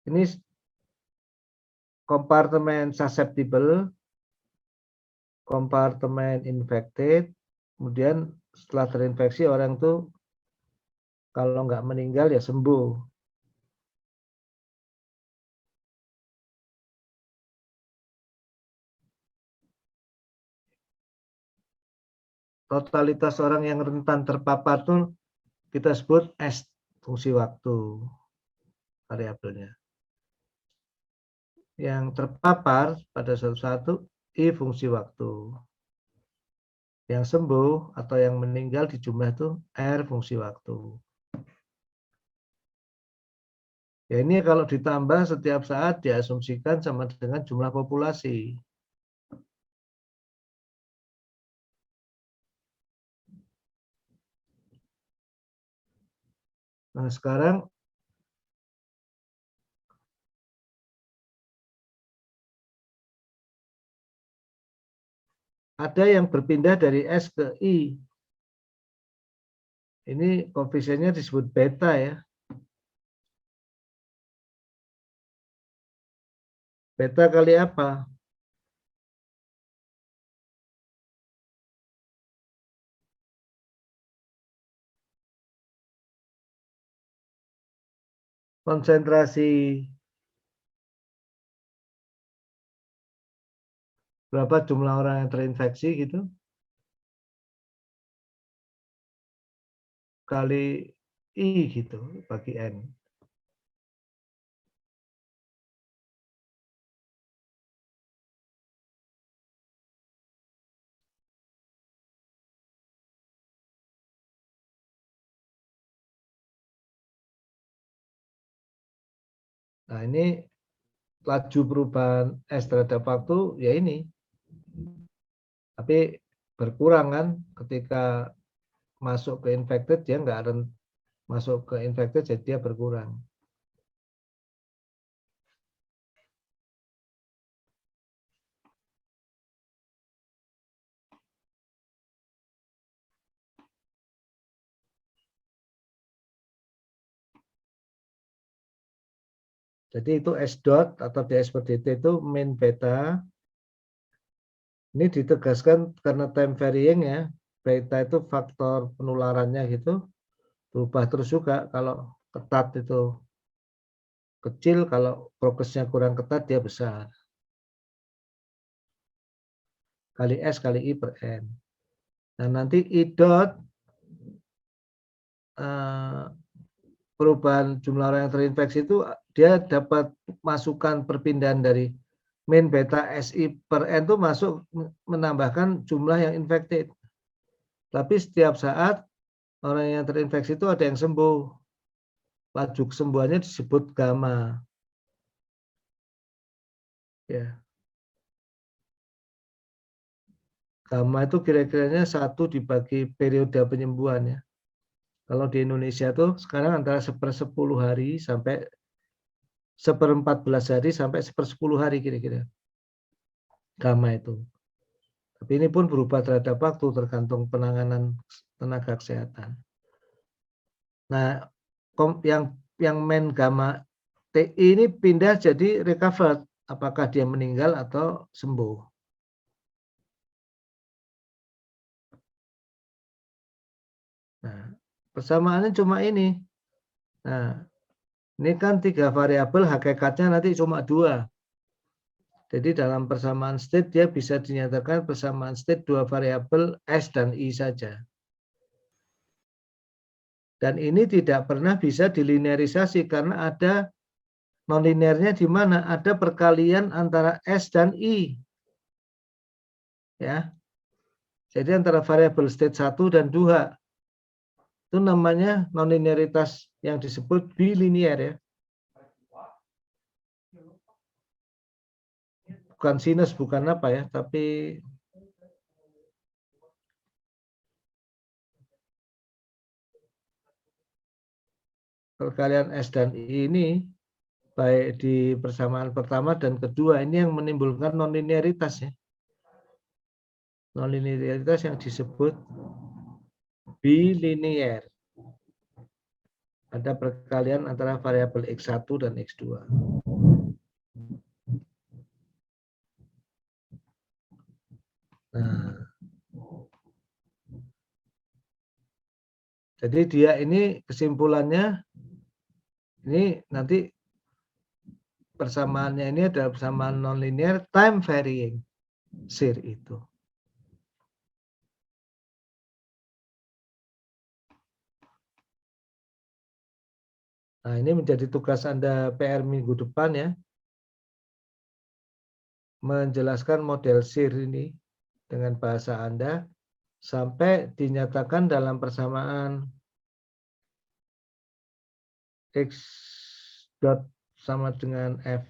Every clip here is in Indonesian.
Ini kompartemen susceptible, kompartemen infected, kemudian setelah terinfeksi orang tuh kalau nggak meninggal ya sembuh. Totalitas orang yang rentan terpapar tuh kita sebut S, fungsi waktu variabelnya. Yang terpapar pada satu-satu I, fungsi waktu. Yang sembuh atau yang meninggal di jumlah itu R, fungsi waktu. Ya ini kalau ditambah setiap saat diasumsikan sama dengan jumlah populasi. Nah sekarang ada yang berpindah dari S ke I. Ini koefisiennya disebut beta ya. Beta kali apa? Konsentrasi berapa jumlah orang yang terinfeksi gitu kali I gitu bagi N. Nah ini laju perubahan S terhadap waktu ya ini. Tapi berkurang kan ketika masuk ke infected dia nggak masuk ke infected jadi dia berkurang. Jadi itu S dot atau ds per dt itu min beta. Ini ditegaskan karena time varying ya. Beta itu faktor penularannya gitu. Berubah terus juga kalau ketat itu kecil, kalau prokesnya kurang ketat dia besar. Kali S kali I per N. Nah nanti I dot perubahan jumlah orang yang terinfeksi itu dia dapat masukan perpindahan dari min beta SI per N itu masuk menambahkan jumlah yang infected. Tapi setiap saat orang yang terinfeksi itu ada yang sembuh. Laju kesembuhannya disebut gamma. Ya. Gamma itu kira-kiranya 1 dibagi periode penyembuhan ya. Kalau di Indonesia tuh sekarang antara 1/10 hari sampai 1/14 hari sampai 1/10 hari kira-kira. Gamma itu. Tapi ini pun berubah terhadap waktu tergantung penanganan tenaga kesehatan. Nah, yang main gamma TI ini pindah jadi recovered. Apakah dia meninggal atau sembuh? Nah, persamaannya cuma ini. Nah, ini kan 3 variabel, hakikatnya nanti cuma 2. Jadi dalam persamaan state dia bisa dinyatakan persamaan state 2 variabel S dan I saja. Dan ini tidak pernah bisa dilinearisasi karena ada nonlinearnya di mana ada perkalian antara S dan I. Ya. Jadi antara variabel state 1 dan 2. Itu namanya nonlinearitas yang disebut bilinear ya. Bukan sinus, bukan apa ya, tapi perkalian S dan I ini baik di persamaan pertama dan kedua ini yang menimbulkan nonlinearitas ya. Nonlinearitas yang disebut bilinear. Ada perkalian antara variabel X1 dan X2. Nah, jadi dia ini kesimpulannya, ini nanti persamaannya ini adalah persamaan nonlinear time varying SIR itu. Nah, ini menjadi tugas Anda PR minggu depan ya. Menjelaskan model SIR ini dengan bahasa Anda sampai dinyatakan dalam persamaan X dot sama dengan F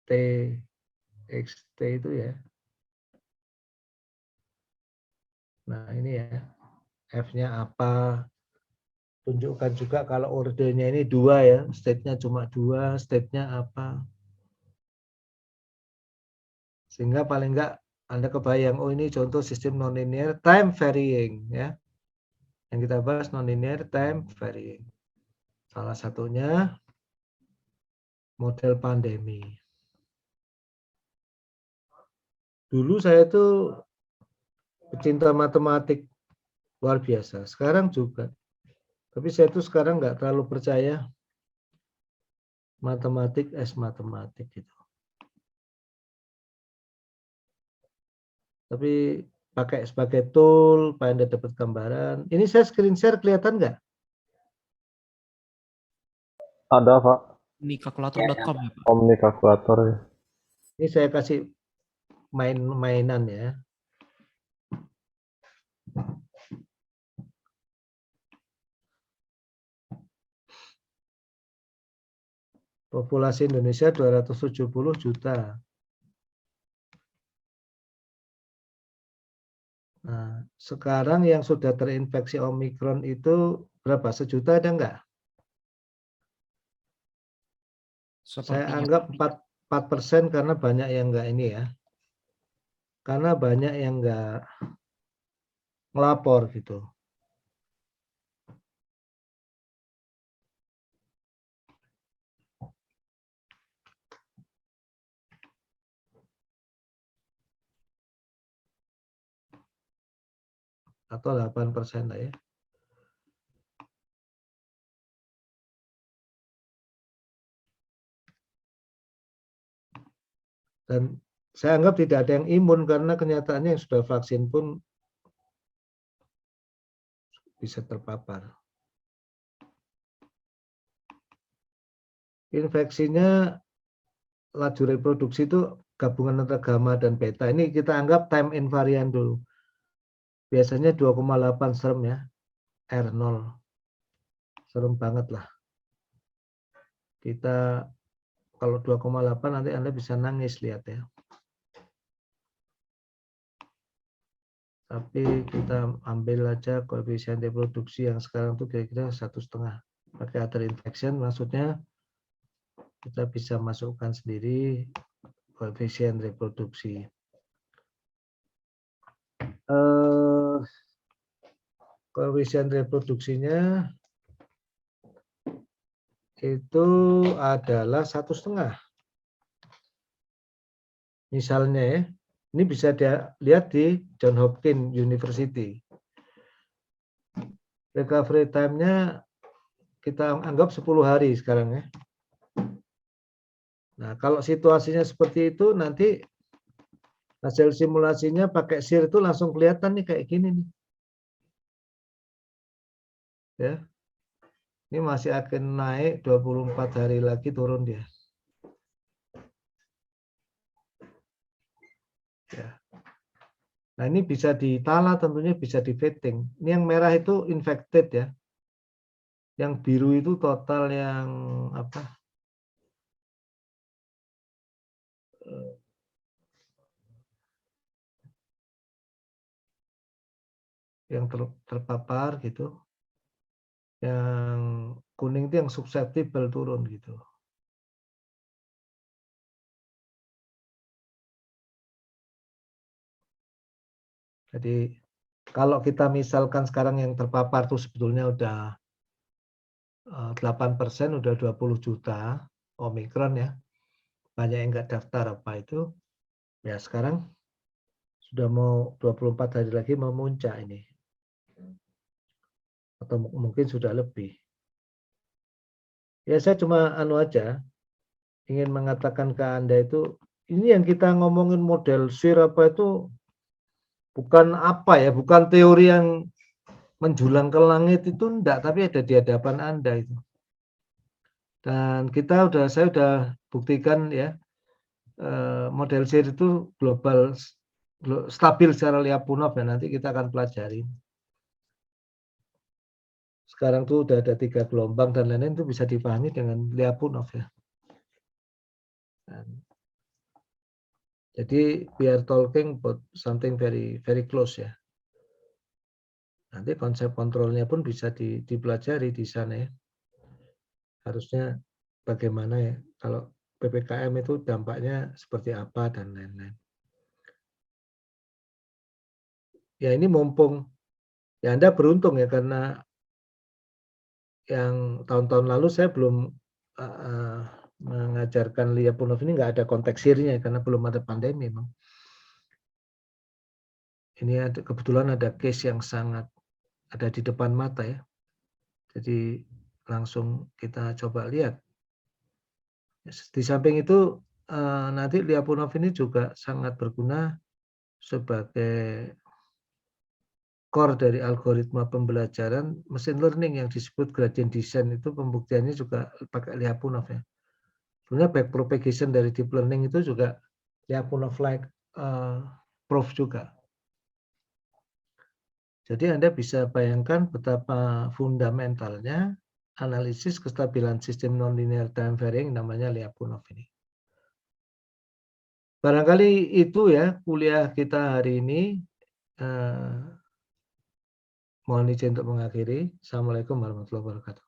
T X T itu ya. Nah, ini ya. F-nya apa? Tunjukkan juga kalau ordernya ini 2 ya, state-nya cuma 2, state-nya apa. Sehingga paling enggak Anda kebayang, oh ini contoh sistem nonlinear time varying ya. Yang kita bahas nonlinear time varying. Salah satunya model pandemi. Dulu saya tuh pecinta matematik luar biasa. Sekarang juga. Tapi saya tuh sekarang nggak terlalu percaya matematik matematik gitu. Tapi pakai sebagai tool, supaya Anda dapat gambaran. Ini saya screen share kelihatan nggak? Ada, Pak. Omnikalkulator.com ya, Pak. Omnikalkulator ya. Ini saya kasih mainan ya. Populasi Indonesia 270 juta. Nah, sekarang yang sudah terinfeksi Omikron itu berapa? Sejuta ada enggak? Saya anggap 4% karena banyak yang enggak ini ya. Karena banyak yang enggak ngelapor gitu. Atau 8% lah ya. Dan saya anggap tidak ada yang imun karena kenyataannya yang sudah vaksin pun bisa terpapar. Infeksinya laju reproduksi itu gabungan antara gamma dan beta. Ini kita anggap time invariant dulu. Biasanya 2,8 serem ya. R0. Serem banget lah. Kita kalau 2,8 nanti Anda bisa nangis lihat ya. Tapi kita ambil aja koefisien reproduksi yang sekarang tuh kira-kira 1,5. Pakai other infection maksudnya kita bisa masukkan sendiri koefisien reproduksi. Koefisien reproduksinya itu adalah 1,5. Misalnya ya, ini bisa dilihat di Johns Hopkins University. Recovery time-nya kita anggap 10 hari sekarang ya. Nah, kalau situasinya seperti itu nanti hasil simulasinya pakai SIR itu langsung kelihatan nih kayak gini nih. Ya. Ini masih akan naik 24 hari lagi turun dia. Ya. Nah, ini bisa ditala tentunya bisa di vetting. Ini yang merah itu infected ya. Yang biru itu total yang apa? Yang terpapar gitu. Yang kuning itu yang susceptible turun gitu. Jadi Kalau kita misalkan sekarang yang terpapar tuh sebetulnya udah 8%, udah 20 juta Omikron ya. Banyak yang nggak daftar apa itu. Ya sekarang sudah mau 24 hari lagi memuncak ini. Atau mungkin sudah lebih. Ya saya cuma aja, ingin mengatakan ke Anda itu, ini yang kita ngomongin model SIR apa itu bukan apa ya, bukan teori yang menjulang ke langit itu enggak, tapi ada di hadapan Anda itu. Dan saya udah buktikan ya, model SIR itu global stabil secara Lyapunov ya, nanti kita akan pelajari. Sekarang tuh udah ada 3 gelombang dan lain-lain itu bisa dipahami dengan Lyapunov ya. Jadi we are talking about something very very close ya. Nanti konsep kontrolnya pun bisa dipelajari di sana ya. Harusnya bagaimana ya kalau PPKM itu dampaknya seperti apa dan lain-lain. Ya ini mumpung ya Anda beruntung ya karena yang tahun-tahun lalu saya belum mengajarkan Lyapunov ini nggak ada konteks SIR-nya karena belum ada pandemi memang. Ini kebetulan ada case yang sangat ada di depan mata ya. Jadi langsung kita coba lihat. Di samping itu nanti Lyapunov ini juga sangat berguna sebagai core dari algoritma pembelajaran mesin learning yang disebut gradient descent itu pembuktiannya juga pakai Lyapunov ya. Sebenarnya backpropagation dari deep learning itu juga Lyapunov-like proof juga. Jadi Anda bisa bayangkan betapa fundamentalnya analisis kestabilan sistem nonlinear time varying namanya Lyapunov ini. Barangkali itu ya kuliah kita hari ini. Mohon izin untuk mengakhiri. Assalamualaikum warahmatullahi wabarakatuh.